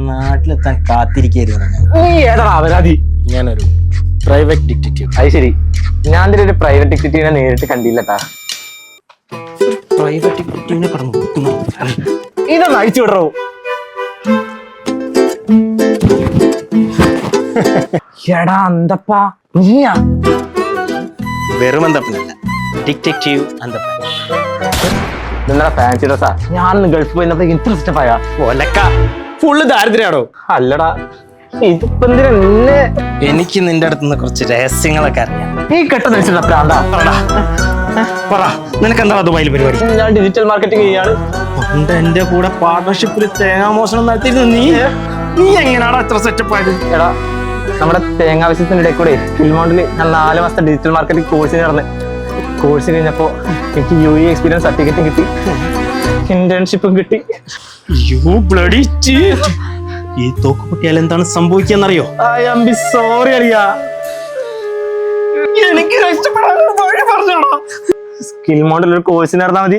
നാട്ടിലെത്താൻ കാത്തിരിക്കായിരുന്നു. നീ ഏതാ അവരാധി? ഞാനൊരു പ്രൈവറ്റ് ഡിറ്റക്റ്റീവ്. അത് ശരി, ഞാൻ ഇതിൽ ഒരു പ്രൈവറ്റ് ഡിറ്റക്റ്റീവിനെ നേരിട്ട് കണ്ടില്ലട്ടാ. പ്രൈവറ്റ് ഡിറ്റക്റ്റീവിനെ കടന്നു ഇതൊന്ന് അഴിച്ചു വിടറോ. എടാ അന്തപ്പാ, നീയാ? വെറും അന്തപ്പനല്ല, ഡിറ്റക്റ്റീവ് അന്തപ്പൻ. നിങ്ങളുടെ ഫാൻസി ഡ്രസ്സാ. ഞാനൊന്ന് ഗൾഫ് പോയിരുന്നപ്പോ ഇത്ര ഇഷ്ടമായ ഒലക്ക ഫുള്ള് ദാരിദ്ര്യാടോ. അല്ലടാ, ഇതിപ്പോ എന്തിനാ നിന്നെ? എനിക്ക് നിന്റെ അടുത്ത് നിന്ന് കുറച്ച് രഹസ്യങ്ങളൊക്കെ അറിയാം. നീ കെട്ടെന്ന് പ്രാന്താ. പറ, നിനക്കെന്താ ദുബായിൽ പരിപാടി? ഞാൻ ഡിജിറ്റൽ മാർക്കറ്റിംഗ് ചെയ്യാണ്. പണ്ട് എന്റെ കൂടെ പാർട്ണർഷിപ്പിൽ തേങ്ങാമോഷണം നടത്തിയിരുന്നു നീ എങ്ങനെയാടാ എത്ര സെറ്റപ്പ് ആയത്? എടാ, നമ്മുടെ തേങ്ങാവശ്യത്തിന്റെ ഇടയിൽ കൂടെ ഫിൽമോണ്ടിൽ ഞാൻ 4 മാസത്തെ ഡിജിറ്റൽ മാർക്കറ്റിംഗ് കോഴ്സിന് നടന്ന്. കോഴ്സ് കഴിഞ്ഞപ്പോ എനിക്ക് UAE എക്സ്പീരിയൻസ് സർട്ടിഫിക്കറ്റും കിട്ടി, ഇന്റേൺഷിപ്പും കിട്ടി. ഈ തോക്ക് പൊട്ടിയാൽ എന്താണ് സംഭവിക്കാന്നറിയോ? ഐ ആം ബി സോറി അറിയാ. എനിക്ക് രക്ഷപ്പെടാൻ വഴി പറഞ്ഞോളാം. സ്കിൽ മോഡൽ ഒരു കോഴ്സിന് നടന്നാൽ മതി.